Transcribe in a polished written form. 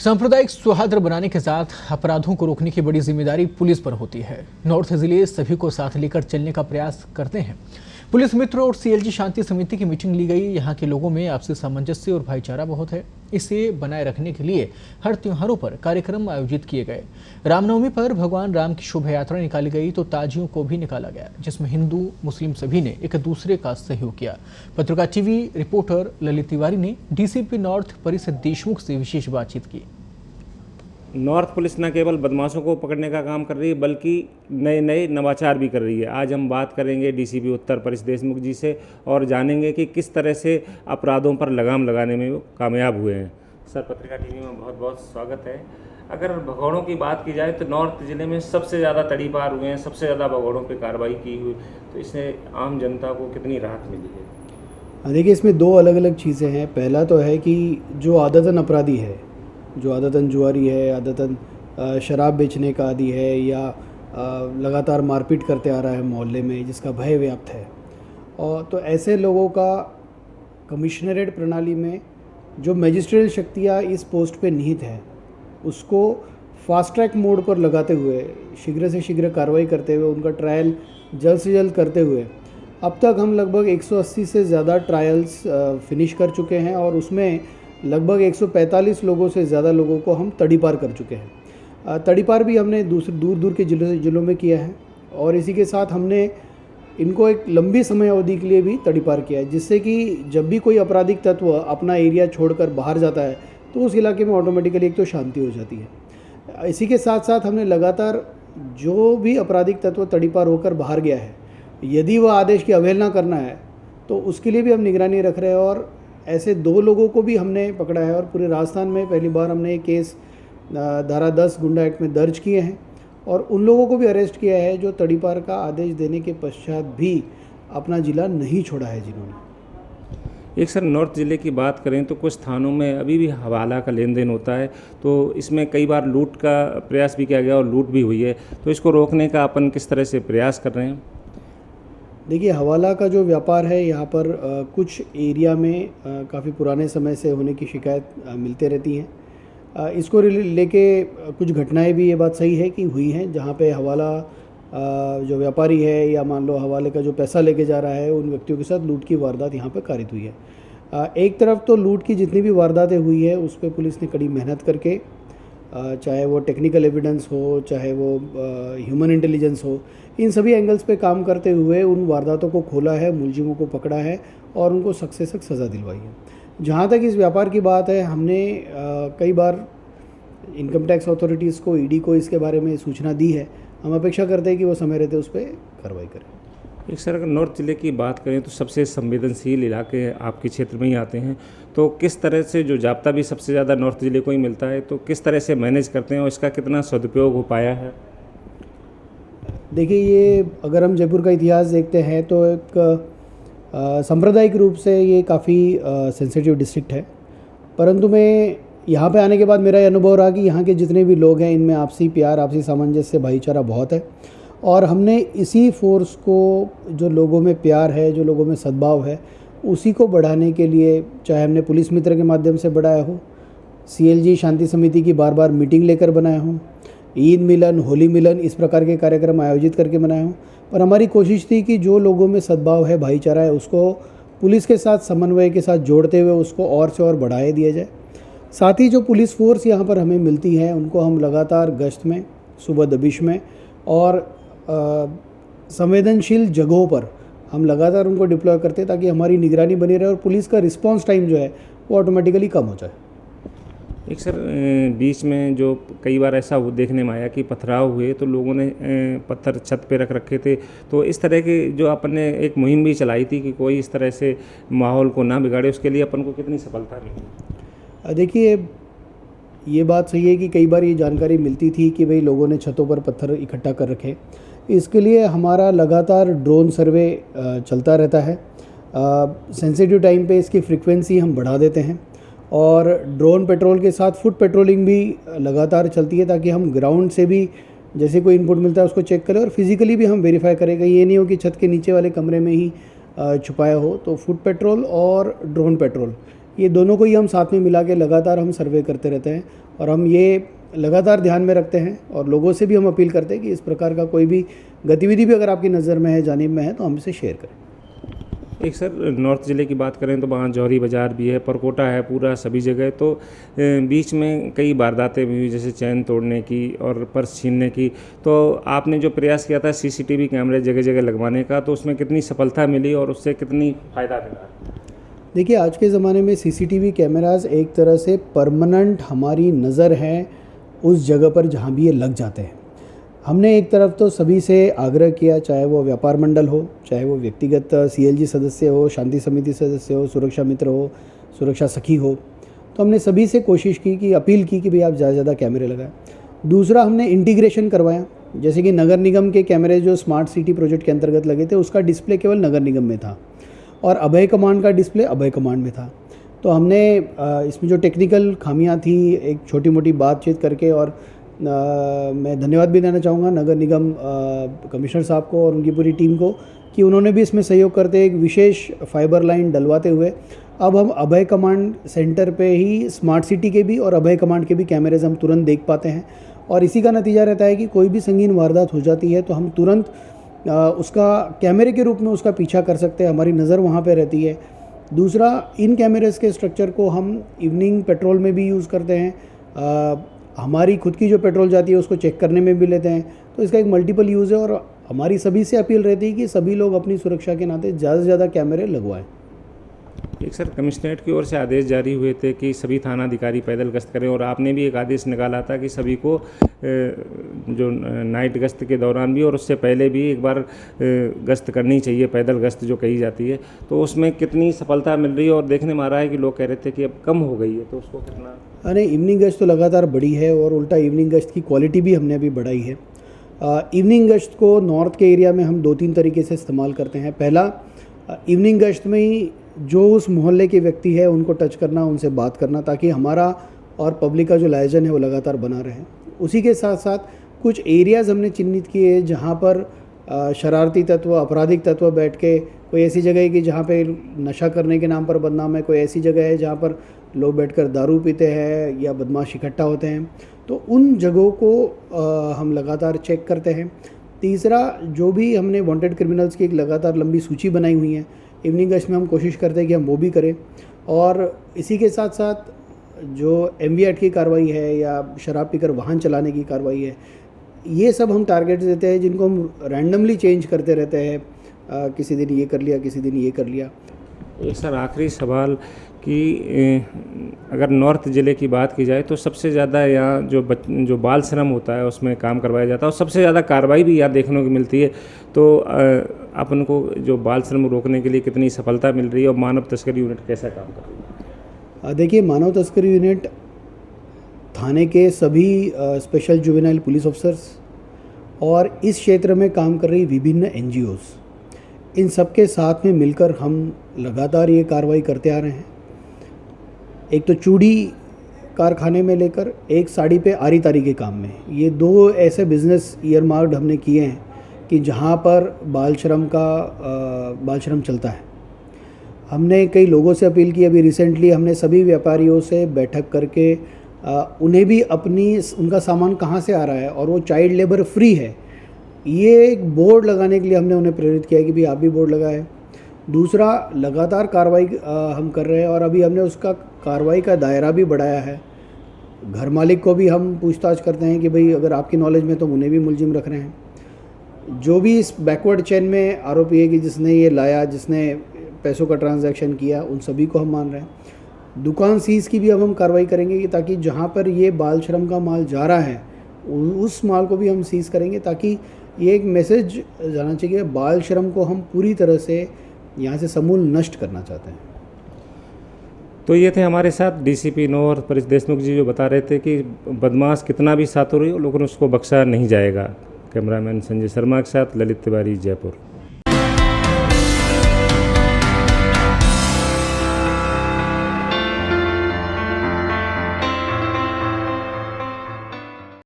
सांप्रदायिक सौहार्द बनाने के साथ अपराधों को रोकने की बड़ी जिम्मेदारी पुलिस पर होती है। नॉर्थ जिले सभी को साथ लेकर चलने का प्रयास करते हैं। पुलिस मित्रों और सीएलजी शांति समिति की मीटिंग ली गई। यहाँ के लोगों में आपसी सामंजस्य और भाईचारा बहुत है। इसे बनाए रखने के लिए हर त्योहारों पर कार्यक्रम आयोजित किए गए। रामनवमी पर भगवान राम की शोभा यात्रा निकाली गई तो ताजियों को भी निकाला गया, जिसमें हिंदू मुस्लिम सभी ने एक दूसरे का सहयोग किया। पत्रकार टीवी रिपोर्टर ललित तिवारी ने डीसीपी नॉर्थ परिषद देशमुख से विशेष बातचीत की। नॉर्थ पुलिस न केवल बदमाशों को पकड़ने का काम कर रही है बल्कि नए नए नवाचार भी कर रही है। आज हम बात करेंगे डीसीपी उत्तर परिषद देशमुख जी से और जानेंगे कि किस तरह से अपराधों पर लगाम लगाने में वो कामयाब हुए हैं। सर, पत्रिका टीवी में बहुत बहुत स्वागत है। अगर भगौड़ों की बात की जाए तो नॉर्थ जिले में सबसे ज़्यादा तड़ीपार हुए हैं, सबसे ज़्यादा भगौड़ों पर कार्रवाई की हुई, तो इससे आम जनता को कितनी राहत मिली है? देखिए, इसमें दो अलग अलग चीज़ें हैं। पहला तो है कि जो आदतन अपराधी है, जो आदतन जुआरी है, आदतन शराब बेचने का आदी है या लगातार मारपीट करते आ रहा है मोहल्ले में, जिसका भय व्याप्त है, और तो ऐसे लोगों का कमिश्नरेट प्रणाली में जो मजिस्ट्रियल शक्तियाँ इस पोस्ट पे निहित हैं, उसको फास्ट ट्रैक मोड पर लगाते हुए शीघ्र से शीघ्र कार्रवाई करते हुए उनका ट्रायल जल्द से जल्द करते हुए अब तक हम लगभग 180 से ज़्यादा ट्रायल्स फिनिश कर चुके हैं और उसमें लगभग 145 लोगों से ज़्यादा लोगों को हम तड़ीपार कर चुके हैं। तड़ीपार भी हमने दूर दूर के जिलों में किया है और इसी के साथ हमने इनको एक लंबी समय अवधि के लिए भी तड़ीपार किया है, जिससे कि जब भी कोई आपराधिक तत्व अपना एरिया छोड़कर बाहर जाता है तो उस इलाके में ऑटोमेटिकली एक तो शांति हो जाती है। इसी के साथ साथ हमने लगातार जो भी आपराधिक तत्व तड़ीपार होकर बाहर गया है, यदि वह आदेश की अवहेलना करना है तो उसके लिए भी हम निगरानी रख रहे हैं और ऐसे 2 लोगों को भी हमने पकड़ा है और पूरे राजस्थान में पहली बार हमने एक केस धारा 10 गुंडा एक्ट में दर्ज किए हैं और उन लोगों को भी अरेस्ट किया है जो तड़ीपार का आदेश देने के पश्चात भी अपना जिला नहीं छोड़ा है जिन्होंने। एक सर, नॉर्थ ज़िले की बात करें तो कुछ थानों में अभी भी हवाला का लेन देन होता है, तो इसमें कई बार लूट का प्रयास भी किया गया और लूट भी हुई है, तो इसको रोकने का अपन किस तरह से प्रयास कर रहे हैं? देखिए, हवाला का जो व्यापार है यहाँ पर कुछ एरिया में काफ़ी पुराने समय से होने की शिकायत मिलते रहती हैं। इसको लेके कुछ घटनाएं भी, ये बात सही है कि हुई हैं, जहाँ पे हवाला जो व्यापारी है या मान लो हवाले का जो पैसा लेके जा रहा है, उन व्यक्तियों के साथ लूट की वारदात यहाँ पे कारित हुई है। एक तरफ तो लूट की जितनी भी वारदातें हुई है उस पर पुलिस ने कड़ी मेहनत करके, चाहे वो टेक्निकल एविडेंस हो, चाहे वो ह्यूमन इंटेलिजेंस हो, इन सभी एंगल्स पे काम करते हुए उन वारदातों को खोला है, मुलजिमों को पकड़ा है और उनको सख्त से सख्त सज़ा दिलवाई है। जहाँ तक इस व्यापार की बात है, हमने कई बार इनकम टैक्स अथॉरिटीज़ को, ईडी को इसके बारे में सूचना दी है। हम अपेक्षा करते हैं कि वो समय रहते उस पर कार्रवाई करें। एक सर, अगर नॉर्थ ज़िले की बात करें तो सबसे संवेदनशील इलाके आपके क्षेत्र में ही आते हैं, तो किस तरह से जो जाब्ता भी सबसे ज़्यादा नॉर्थ ज़िले को ही मिलता है, तो किस तरह से मैनेज करते हैं और इसका कितना सदुपयोग हो पाया है? देखिए, ये अगर हम जयपुर का इतिहास देखते हैं तो एक सांप्रदायिक रूप से ये काफ़ी सेंसिटिव डिस्ट्रिक्ट है, परंतु मैं यहाँ पे आने के बाद मेरा ये अनुभव रहा कि यहाँ के जितने भी लोग हैं इनमें आपसी प्यार, आपसी सामंजस्य, भाईचारा बहुत है और हमने इसी फोर्स को, जो लोगों में प्यार है, जो लोगों में सद्भाव है, उसी को बढ़ाने के लिए, चाहे हमने पुलिस मित्र के माध्यम से बढ़ाया हो, सीएलजी शांति समिति की बार बार मीटिंग लेकर बनाया हो, ईद मिलन, होली मिलन, इस प्रकार के कार्यक्रम आयोजित करके बनाए हों, पर हमारी कोशिश थी कि जो लोगों में सद्भाव है, भाईचारा है, उसको पुलिस के साथ समन्वय के साथ जोड़ते हुए उसको और से और बढ़ाया दिया जाए। साथ ही जो पुलिस फोर्स यहाँ पर हमें मिलती है उनको हम लगातार गश्त में, सुबह दबिश में और संवेदनशील जगहों पर हम लगातार उनको डिप्लॉय करते हैं ताकि हमारी निगरानी बनी रहे और पुलिस का रिस्पांस टाइम जो है वो ऑटोमेटिकली कम हो जाए। एक सर, बीच में जो कई बार ऐसा देखने में आया कि पथराव हुए तो लोगों ने पत्थर छत पे रख रखे थे, तो इस तरह की जो अपन ने एक मुहिम भी चलाई थी कि कोई इस तरह से माहौल को ना बिगाड़े, उसके लिए अपन को कितनी सफलता मिली? देखिए, ये बात सही है कि कई बार ये जानकारी मिलती थी कि भाई लोगों ने छतों पर पत्थर इकट्ठा कर रखे। इसके लिए हमारा लगातार ड्रोन सर्वे चलता रहता है। सेंसिटिव टाइम पे इसकी फ्रीक्वेंसी हम बढ़ा देते हैं और ड्रोन पेट्रोल के साथ फुट पेट्रोलिंग भी लगातार चलती है ताकि हम ग्राउंड से भी जैसे कोई इनपुट मिलता है उसको चेक करें और फिजिकली भी हम वेरीफाई करें। ये नहीं हो कि छत के नीचे वाले कमरे में ही छुपाया हो। तो फुट पेट्रोल और ड्रोन पेट्रोल ये दोनों को ही हम साथ में मिला के लगातार हम सर्वे करते रहते हैं और हम ये लगातार ध्यान में रखते हैं और लोगों से भी हम अपील करते हैं कि इस प्रकार का कोई भी गतिविधि भी अगर आपकी नज़र में है, जानिब में है, तो हम इसे शेयर करें। एक सर, नॉर्थ ज़िले की बात करें तो वहाँ जौहरी बाज़ार भी है, परकोटा है, पूरा सभी जगह। तो बीच में कई वारदातें भी हुई, जैसे चैन तोड़ने की और पर्स छीनने की। तो आपने जो प्रयास किया था सीसीटीवी कैमरे जगह जगह लगवाने का, तो उसमें कितनी सफलता मिली और उससे कितनी फ़ायदा मिला? देखिए, आज के ज़माने में सीसीटीवी कैमरास एक तरह से परमानेंट हमारी नज़र है उस जगह पर जहाँ भी ये लग जाते हैं। हमने एक तरफ तो सभी से आग्रह किया, चाहे वो व्यापार मंडल हो, चाहे वो व्यक्तिगत सीएलजी सदस्य हो, शांति समिति सदस्य हो, सुरक्षा मित्र हो, सुरक्षा सखी हो, तो हमने सभी से कोशिश की कि अपील की कि भाई आप ज़्यादा से ज़्यादा कैमरे लगाएं। दूसरा, हमने इंटीग्रेशन करवाया, जैसे कि नगर निगम के कैमरे जो स्मार्ट सिटी प्रोजेक्ट के अंतर्गत लगे थे, उसका डिस्प्ले केवल नगर निगम में था और अभय कमांड का डिस्प्ले अभय कमांड में था। तो हमने इसमें जो टेक्निकल खामियां थी, एक छोटी मोटी बातचीत करके, और मैं धन्यवाद भी देना चाहूँगा नगर निगम कमिश्नर साहब को और उनकी पूरी टीम को कि उन्होंने भी इसमें सहयोग करते एक विशेष फाइबर लाइन डलवाते हुए अब हम अभय कमांड सेंटर पे ही स्मार्ट सिटी के भी और अभय कमांड के भी कैमरेज हम तुरंत देख पाते हैं। और इसी का नतीजा रहता है कि कोई भी संगीन वारदात हो जाती है तो हम तुरंत उसका कैमरे के रूप में उसका पीछा कर सकते हैं, हमारी नज़र वहाँ पे रहती है। दूसरा, इन कैमरेज के स्ट्रक्चर को हम इवनिंग पेट्रोल में भी यूज़ करते हैं, हमारी खुद की जो पेट्रोल जाती है उसको चेक करने में भी लेते हैं। तो इसका एक मल्टीपल यूज़ है और हमारी सभी से अपील रहती है कि सभी लोग अपनी सुरक्षा के नाते ज़्यादा से ज़्यादा कैमरे लगवाएं। एक सर, कमिश्नरेट की ओर से आदेश जारी हुए थे कि सभी थाना अधिकारी पैदल गश्त करें, और आपने भी एक आदेश निकाला था कि सभी को जो नाइट गश्त के दौरान भी और उससे पहले भी एक बार गश्त करनी चाहिए, पैदल गश्त जो कही जाती है। तो उसमें कितनी सफलता मिल रही है? और देखने में आ रहा है कि लोग कह रहे थे कि अब कम हो गई है, तो उसको कितना? अरे, इवनिंग गश्त तो लगातार बढ़ी है और उल्टा इवनिंग गश्त की क्वालिटी भी हमने अभी बढ़ाई है। इवनिंग गश्त को नॉर्थ के एरिया में हम 2-3 तरीके से इस्तेमाल करते हैं। पहला, इवनिंग गश्त में ही जो उस मोहल्ले के व्यक्ति है उनको टच करना, उनसे बात करना, ताकि हमारा और पब्लिक का जो लाइजन है वो लगातार बना रहे। उसी के साथ साथ कुछ एरियाज़ हमने चिन्हित किए जहाँ पर शरारती तत्व, आपराधिक तत्व बैठ के, कोई ऐसी जगह है कि जहाँ पे नशा करने के नाम पर बदनाम है, कोई ऐसी जगह है जहाँ पर लोग बैठकर दारू पीते हैं या बदमाश इकट्ठा होते हैं, तो उन जगहों को हम लगातार चेक करते हैं। तीसरा, जो भी हमने वांटेड क्रिमिनल्स की एक लगातार लंबी सूची बनाई हुई है, इवनिंग गश्त में हम कोशिश करते हैं कि हम वो भी करें। और इसी के साथ साथ जो MV एक्ट की कार्रवाई है या शराब पीकर वाहन चलाने की कार्रवाई है, ये सब हम टारगेट देते हैं जिनको हम रैंडमली चेंज करते रहते हैं, किसी दिन ये कर लिया, किसी दिन ये कर लिया। एक सर, आखिरी सवाल कि अगर नॉर्थ ज़िले की बात की जाए तो सबसे ज़्यादा यहाँ जो बाल श्रम होता है उसमें काम करवाया जाता है और सबसे ज़्यादा कार्रवाई भी यहाँ देखने को मिलती है। तो अपन को जो बाल श्रम रोकने के लिए कितनी सफलता मिल रही है और मानव तस्करी यूनिट कैसा काम कर रही है? देखिए, मानव तस्करी यूनिट थाने के सभी स्पेशल जुवेनाइल पुलिस ऑफिसर्स और इस क्षेत्र में काम कर रही विभिन्न NGOs, इन सबके साथ में मिलकर हम लगातार ये कार्रवाई करते आ रहे हैं। एक तो चूड़ी कारखाने में लेकर एक साड़ी पे आरी तारी के काम में, ये 2 ऐसे बिज़नेस ईयरमार्क्ड हमने किए हैं कि जहाँ पर बाल श्रम चलता है। हमने कई लोगों से अपील की, अभी रिसेंटली हमने सभी व्यापारियों से बैठक करके उन्हें भी उनका सामान कहाँ से आ रहा है और वो चाइल्ड लेबर फ्री है, ये एक बोर्ड लगाने के लिए हमने उन्हें प्रेरित किया कि भाई आप भी बोर्ड लगाएं। दूसरा, लगातार कार्रवाई हम कर रहे हैं और अभी हमने उसका कार्रवाई का दायरा भी बढ़ाया है। घर मालिक को भी हम पूछताछ करते हैं कि भाई अगर आपकी नॉलेज में, तो उन्हें भी मुलजिम रख रहे हैं। जो भी इस बैकवर्ड चेन में आरोपी है कि जिसने ये लाया, जिसने पैसों का ट्रांजैक्शन किया, उन सभी को हम मान रहे हैं। दुकान सीज की भी अब हम कार्रवाई करेंगे कि ताकि जहाँ पर ये बाल श्रम का माल जा रहा है उस माल को भी हम सीज करेंगे, ताकि ये एक मैसेज जाना चाहिए, बाल श्रम को हम पूरी तरह से यहाँ से समूल नष्ट करना चाहते हैं। तो ये थे हमारे साथ DCP नॉर्थ परेश देशमुख जी, जो बता रहे थे कि बदमाश कितना भी सातुर हो लेकिन उसको बख्शा नहीं जाएगा। कैमरामैन संजय शर्मा के साथ ललित तिवारी, जयपुर।